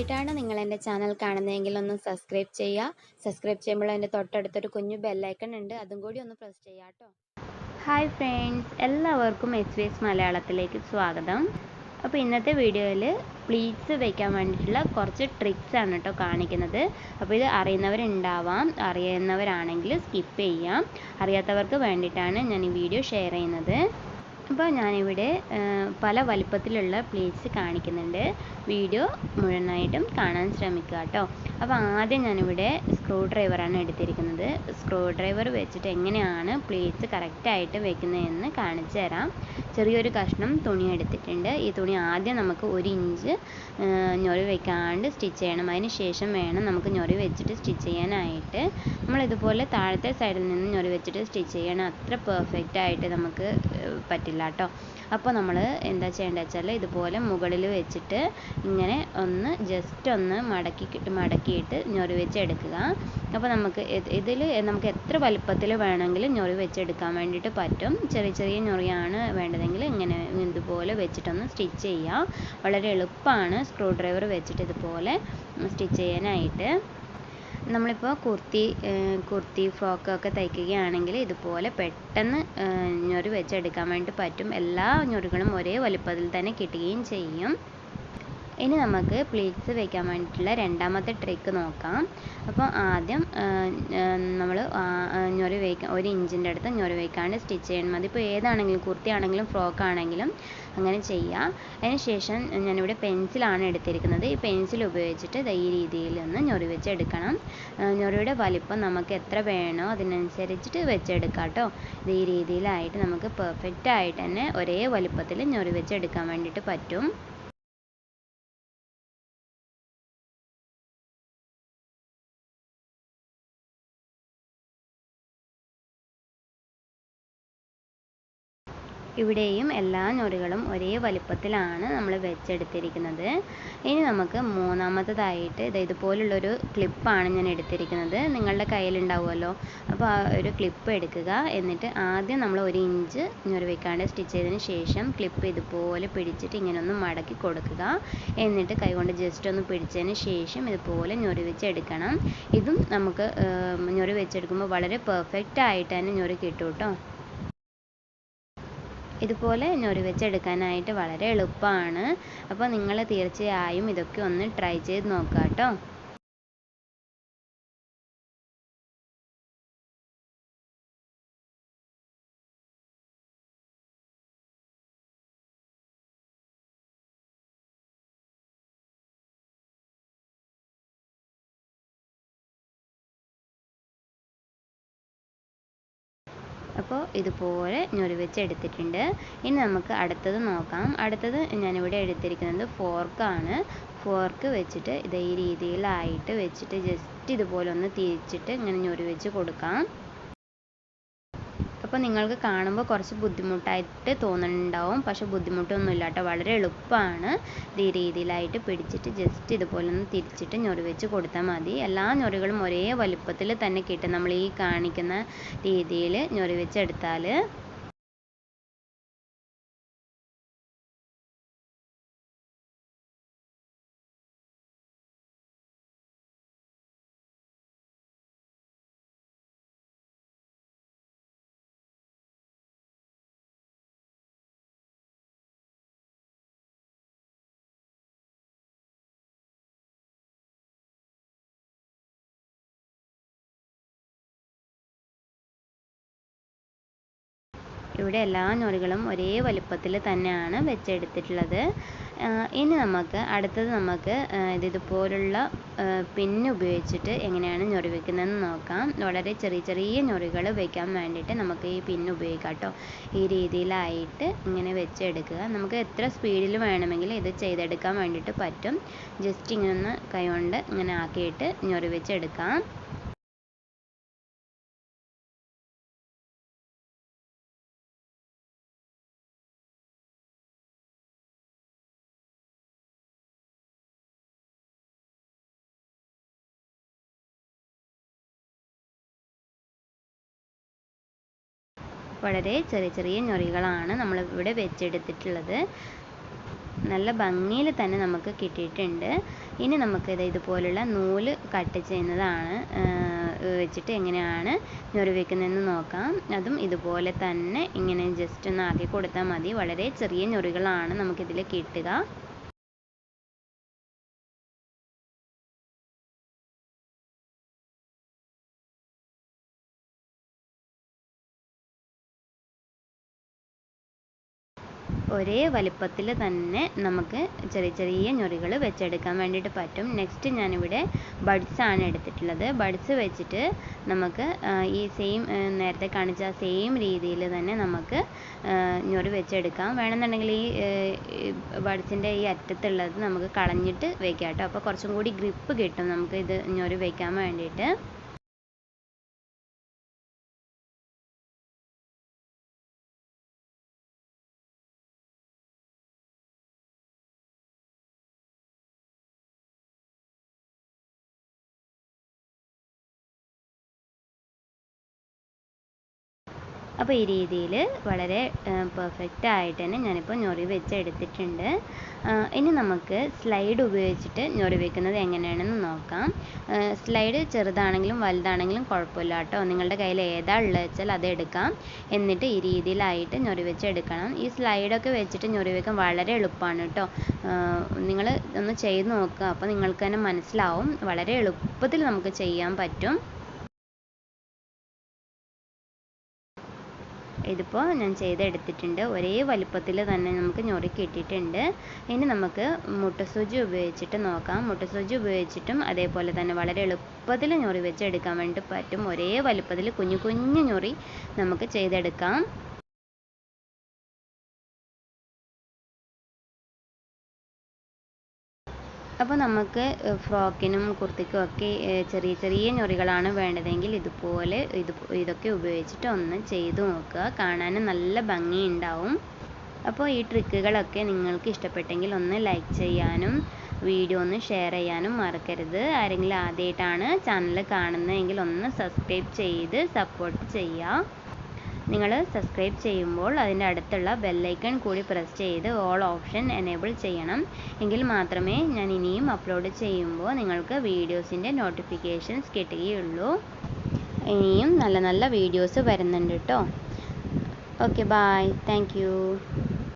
ആദ്യമായിട്ടാണ് നിങ്ങൾ എൻ്റെ ചാനൽ കാണുന്നതെങ്കിൽ ഒന്ന് സബ്സ്ക്രൈബ് ചെയ്യുക. സബ്സ്ക്രൈബ് ചെയ്യുമ്പോൾ എൻ്റെ തൊട്ടടുത്തൊരു കുഞ്ഞു ബെല്ലൈക്കൺ ഉണ്ട്, അതും കൂടി ഒന്ന് പ്രസ് ചെയ്യുക കേട്ടോ. ഹായ് ഫ്രണ്ട്സ്, എല്ലാവർക്കും SBS മലയാളത്തിലേക്ക് സ്വാഗതം. അപ്പോൾ ഇന്നത്തെ വീഡിയോയിൽ പ്ലീറ്റ്സ് വയ്ക്കാൻ വേണ്ടിയിട്ടുള്ള കുറച്ച് ട്രിക്സ് ആണ് കേട്ടോ കാണിക്കുന്നത്. അപ്പോൾ ഇത് അറിയുന്നവരുണ്ടാവാം, അറിയുന്നവരാണെങ്കിൽ സ്കിപ്പ് ചെയ്യാം. അറിയാത്തവർക്ക് വേണ്ടിയിട്ടാണ് ഞാൻ ഈ വീഡിയോ ഷെയർ ചെയ്യുന്നത്. അപ്പോൾ ഞാനിവിടെ പല വലിപ്പത്തിലുള്ള പ്ലേറ്റ്സ് കാണിക്കുന്നുണ്ട്. വീഡിയോ മുഴുവനായിട്ടും കാണാൻ ശ്രമിക്കുക കേട്ടോ. അപ്പോൾ ആദ്യം ഞാനിവിടെ സ്ക്രൂ ഡ്രൈവറാണ് എടുത്തിരിക്കുന്നത്. സ്ക്രൂ ഡ്രൈവർ വെച്ചിട്ട് എങ്ങനെയാണ് പ്ലേറ്റ്സ് കറക്റ്റായിട്ട് വെക്കുന്നതെന്ന് കാണിച്ചു തരാം. ചെറിയൊരു കഷ്ണം തുണി എടുത്തിട്ടുണ്ട്. ഈ തുണി ആദ്യം നമുക്ക് 1 ഇഞ്ച് ഞൊറി വെക്കാണ്ട് സ്റ്റിച്ച് ചെയ്യണം. അതിന് ശേഷം വേണം നമുക്ക് ഞൊറി വെച്ചിട്ട് സ്റ്റിച്ച് ചെയ്യാനായിട്ട്. നമ്മളിതുപോലെ താഴത്തെ സൈഡിൽ നിന്ന് ഞൊറി വെച്ചിട്ട് സ്റ്റിച്ച് ചെയ്യണം. അത്ര പെർഫെക്റ്റ് ആയിട്ട് നമുക്ക് പറ്റില്ല കേട്ടോ. അപ്പോൾ നമ്മൾ എന്താ ചെയ്യേണ്ടത് വെച്ചാൽ ഇതുപോലെ മുകളിൽ വെച്ചിട്ട് ഇങ്ങനെ ഒന്ന് ജസ്റ്റ് ഒന്ന് മടക്കിയിട്ട് ഞൊറി വെച്ച് എടുക്കുക. അപ്പോൾ ഇതിൽ നമുക്ക് എത്ര വലുപ്പത്തിൽ വേണമെങ്കിലും ഞൊറി വെച്ചെടുക്കാൻ വേണ്ടിയിട്ട് പറ്റും. ചെറിയ ചെറിയ ഞൊറിയാണ് വേണ്ടതെങ്കിൽ ഇങ്ങനെ ഇതുപോലെ വെച്ചിട്ടൊന്ന് സ്റ്റിച്ച് ചെയ്യാം. വളരെ എളുപ്പമാണ് സ്ക്രൂ ഡ്രൈവർ വെച്ചിട്ട് ഇതുപോലെ സ്റ്റിച്ച് ചെയ്യാനായിട്ട്. നമ്മളിപ്പോൾ കുർത്തി ഫ്രോക്കൊക്കെ തയ്ക്കുകയാണെങ്കിൽ ഇതുപോലെ പെട്ടെന്ന് ഞൊറി വെച്ചെടുക്കാൻ വേണ്ടി പറ്റും. എല്ലാ ഞൊറികളും ഒരേ വലുപ്പത്തിൽ തന്നെ കിട്ടുകയും ചെയ്യും. ഇനി നമുക്ക് പ്ലീറ്റ്സ് വയ്ക്കാൻ വേണ്ടിയിട്ടുള്ള രണ്ടാമത്തെ ട്രിക്ക് നോക്കാം. അപ്പോൾ ആദ്യം നമ്മൾ ഞൊറി 1 ഇഞ്ചിൻ്റെ അടുത്ത് ഞൊറി വയ്ക്കാണ്ട് സ്റ്റിച്ച് ചെയ്യണം. അതിപ്പോൾ ഏതാണെങ്കിലും കുർത്തി ആണെങ്കിലും ഫ്രോക്ക് ആണെങ്കിലും അങ്ങനെ ചെയ്യാം. അതിന് ശേഷം ഞാനിവിടെ പെൻസിലാണ് എടുത്തിരിക്കുന്നത്. ഈ പെൻസിൽ ഉപയോഗിച്ചിട്ട് ഈ രീതിയിൽ ഒന്ന് ഞൊറി വെച്ചെടുക്കണം. ഞൊറിയുടെ വലിപ്പം നമുക്ക് എത്ര വേണോ അതിനനുസരിച്ചിട്ട് വെച്ചെടുക്കാം കേട്ടോ. ഇത് ഈ രീതിയിലായിട്ട് നമുക്ക് പെർഫെക്റ്റ് ആയിട്ട് തന്നെ ഒരേ വലിപ്പത്തിൽ ഞൊറി വെച്ചെടുക്കാൻ വേണ്ടിയിട്ട് പറ്റും. ഇവിടെയും എല്ലാ ഞൊറികളും ഒരേ വലിപ്പത്തിലാണ് നമ്മൾ വെച്ചെടുത്തിരിക്കുന്നത്. ഇനി നമുക്ക് മൂന്നാമത്തേതായിട്ട് ഇതുപോലുള്ളൊരു ക്ലിപ്പാണ് ഞാൻ എടുത്തിരിക്കുന്നത്. നിങ്ങളുടെ കയ്യിലുണ്ടാവുമല്ലോ. അപ്പോൾ ആ ഒരു ക്ലിപ്പ് എടുക്കുക. എന്നിട്ട് ആദ്യം നമ്മൾ 1 ഇഞ്ച് ഞൊറി വെക്കാണ്ട് സ്റ്റിച്ച് ചെയ്തതിന് ശേഷം ക്ലിപ്പ് ഇതുപോലെ പിടിച്ചിട്ട് ഇങ്ങനെ ഒന്ന് മടക്കി കൊടുക്കുക. എന്നിട്ട് കൈകൊണ്ട് ജസ്റ്റ് ഒന്ന് പിടിച്ചതിന് ശേഷം ഇതുപോലെ ഞൊറി വെച്ചെടുക്കണം. ഇതും നമുക്ക് ഞൊറി വെച്ചെടുക്കുമ്പോൾ വളരെ പെർഫെക്റ്റ് ആയിട്ട് തന്നെ ഞൊറി കിട്ടും കേട്ടോ. ഇതുപോലെ ഞൊറി വെച്ചെടുക്കാനായിട്ട് വളരെ എളുപ്പമാണ്. അപ്പോൾ നിങ്ങൾ തീർച്ചയായും ഇതൊക്കെ ഒന്ന് ട്രൈ ചെയ്ത് നോക്കുക കേട്ടോ. അപ്പോൾ ഇതുപോലെ ഞൊറി വെച്ച് എടുത്തിട്ടുണ്ട്. ഇനി നമുക്ക് അടുത്തത് നോക്കാം. അടുത്തത് ഞാനിവിടെ എടുത്തിരിക്കുന്നത് ഫോർക്കാണ്. ഫോർക്ക് വെച്ചിട്ട് ഈ രീതിയിലായിട്ട് വെച്ചിട്ട് ജസ്റ്റ് ഇതുപോലെ ഒന്ന് തിരിച്ചിട്ട് ഇങ്ങനെ ഞൊറി വെച്ച് കൊടുക്കാം. അപ്പോൾ നിങ്ങൾക്ക് കാണുമ്പോൾ കുറച്ച് ബുദ്ധിമുട്ടായിട്ട് തോന്നുന്നുണ്ടാവും. പക്ഷെ ബുദ്ധിമുട്ടൊന്നുമില്ല കേട്ടോ. വളരെ എളുപ്പമാണ്. ഈ രീതിയിലായിട്ട് പിടിച്ചിട്ട് ജസ്റ്റ് ഇതുപോലെ ഒന്ന് തിരിച്ചിട്ട് ഞൊറി വെച്ച് കൊടുത്താൽ മതി. എല്ലാ ഞൊറികളും ഒരേ വലുപ്പത്തിൽ തന്നെ കിട്ടും നമ്മൾ ഈ കാണിക്കുന്ന രീതിയിൽ ഞൊറി വെച്ചെടുത്താൽ. ഇവിടെ എല്ലാ ഞൊറികളും ഒരേ വലുപ്പത്തിൽ തന്നെയാണ് വെച്ചെടുത്തിട്ടുള്ളത്. ഇനി നമുക്ക് ഇതുപോലുള്ള പിന്ന് ഉപയോഗിച്ചിട്ട് എങ്ങനെയാണ് ഞൊറി വെക്കുന്നതെന്ന് നോക്കാം. വളരെ ചെറിയ ചെറിയ ഞൊറികൾ വെക്കാൻ വേണ്ടിയിട്ട് നമുക്ക് ഈ പിന്ന് ഉപയോഗിക്കാം കേട്ടോ. ഈ രീതിയിലായിട്ട് ഇങ്ങനെ വെച്ചെടുക്കുക. നമുക്ക് എത്ര സ്പീഡിൽ വേണമെങ്കിലും ഇത് ചെയ്തെടുക്കാൻ വേണ്ടിയിട്ട് പറ്റും. ജസ്റ്റ് ഇങ്ങനെ ഒന്ന് കൈകൊണ്ട് ഇങ്ങനെ ആക്കിയിട്ട് ഞൊറി വെച്ചെടുക്കാം. വളരെ ചെറിയ ചെറിയ ഞൊറികളാണ് നമ്മൾ ഇവിടെ വെച്ചെടുത്തിട്ടുള്ളത്. നല്ല ഭംഗിയിൽ തന്നെ നമുക്ക് കിട്ടിയിട്ടുണ്ട്. ഇനി നമുക്കിത് ഇതുപോലുള്ള നൂല് കട്ട് ചെയ്യുന്നതാണ് വെച്ചിട്ട് എങ്ങനെയാണ് ഞൊറി വെക്കുന്നതെന്ന് നോക്കാം. അതും ഇതുപോലെ തന്നെ ഇങ്ങനെ ജസ്റ്റ് ഒന്ന് ആക്കി കൊടുത്താൽ മതി. വളരെ ചെറിയ ഞൊറികളാണ് നമുക്കിതിൽ കിട്ടുക. ഒരേ വലിപ്പത്തിൽ തന്നെ നമുക്ക് ചെറിയ ചെറിയ ഞൊറികൾ വെച്ചെടുക്കാൻ വേണ്ടിയിട്ട് പറ്റും. നെക്സ്റ്റ് ഞാനിവിടെ ബഡ്സ് ആണ് എടുത്തിട്ടുള്ളത്. ബഡ്സ് വെച്ചിട്ട് നമുക്ക് ഈ സെയിം നേരത്തെ കാണിച്ച സെയിം രീതിയിൽ തന്നെ നമുക്ക് ഞൊറി വെച്ചെടുക്കാം. വേണമെന്നുണ്ടെങ്കിൽ ഈ ബഡ്സിൻ്റെ ഈ അറ്റത്തുള്ളത് നമുക്ക് കളഞ്ഞിട്ട് വെക്കാം കേട്ടോ. അപ്പോൾ കുറച്ചും കൂടി ഗ്രിപ്പ് കിട്ടും നമുക്ക് ഇത് ഞൊറി വെക്കാൻ വേണ്ടിയിട്ട്. അപ്പോൾ ഈ രീതിയിൽ വളരെ പെർഫെക്റ്റ് ആയിട്ട് തന്നെ ഞാനിപ്പോൾ ഞൊറി വെച്ചെടുത്തിട്ടുണ്ട്. ഇനി നമുക്ക് സ്ലൈഡ് ഉപയോഗിച്ചിട്ട് ഞൊറി വെക്കുന്നത് എങ്ങനെയാണെന്ന് നോക്കാം. സ്ലൈഡ് ചെറുതാണെങ്കിലും വലുതാണെങ്കിലും കുഴപ്പമില്ല കേട്ടോ. നിങ്ങളുടെ കയ്യിൽ ഏതാ ഉള്ളത് വെച്ചാൽ അത് എടുക്കാം. എന്നിട്ട് ഈ രീതിയിലായിട്ട് ഞൊറി വെച്ചെടുക്കണം. ഈ സ്ലൈഡൊക്കെ വെച്ചിട്ട് ഞൊറി വെക്കാൻ വളരെ എളുപ്പമാണ് കേട്ടോ. നിങ്ങൾ ഒന്ന് ചെയ്ത് നോക്കുക. അപ്പോൾ നിങ്ങൾക്ക് തന്നെ മനസ്സിലാവും. വളരെ എളുപ്പത്തിൽ നമുക്ക് ചെയ്യാൻ പറ്റും. ഇതിപ്പോൾ ഞാൻ ചെയ്തെടുത്തിട്ടുണ്ട്. ഒരേ വലിപ്പത്തിൽ തന്നെ നമുക്ക് ഞൊറി കിട്ടിയിട്ടുണ്ട്. ഇനി നമുക്ക് മുട്ടസൂചി ഉപയോഗിച്ചിട്ട് നോക്കാം. മുട്ടസൂചി ഉപയോഗിച്ചിട്ടും അതേപോലെ തന്നെ വളരെ എളുപ്പത്തിൽ ഞൊറി വെച്ചെടുക്കാൻ വേണ്ടി പറ്റും. ഒരേ വലിപ്പത്തിൽ കുഞ്ഞു കുഞ്ഞു ഞൊറി നമുക്ക് ചെയ്തെടുക്കാം. അപ്പോൾ നമുക്ക് ഫ്രോക്കിനും കുർത്തിക്കും ഒക്കെ ചെറിയ ചെറിയ ഞൊറികളാണ് വേണ്ടതെങ്കിൽ ഇതൊക്കെ ഉപയോഗിച്ചിട്ട് ഒന്ന് ചെയ്ത് നോക്കുക. കാണാൻ നല്ല ഭംഗിയുണ്ടാവും. അപ്പോൾ ഈ ട്രിക്കുകളൊക്കെ നിങ്ങൾക്ക് ഇഷ്ടപ്പെട്ടെങ്കിൽ ഒന്ന് ലൈക്ക് ചെയ്യാനും വീഡിയോ ഒന്ന് ഷെയർ ചെയ്യാനും മറക്കരുത്. ആരെങ്കിലും ആദ്യമായിട്ടാണ് ചാനൽ കാണുന്നതെങ്കിൽ ഒന്ന് സബ്സ്ക്രൈബ് ചെയ്ത് സപ്പോർട്ട് ചെയ്യുക. നിങ്ങൾ സബ്സ്ക്രൈബ് ചെയ്യുമ്പോൾ അതിൻ്റെ അടുത്തുള്ള ബെല്ലൈക്കൺ കൂടി പ്രസ് ചെയ്ത് ഓൾ ഓപ്ഷൻ എനേബിൾ ചെയ്യണം. എങ്കിൽ മാത്രമേ ഞാൻ ഇനിയും അപ്ലോഡ് ചെയ്യുമ്പോൾ നിങ്ങൾക്ക് വീഡിയോസിൻ്റെ നോട്ടിഫിക്കേഷൻസ് കിട്ടുകയുള്ളൂ. ഇനിയും നല്ല നല്ല വീഡിയോസ് വരുന്നുണ്ട് കേട്ടോ. Okay, bye. Thank U.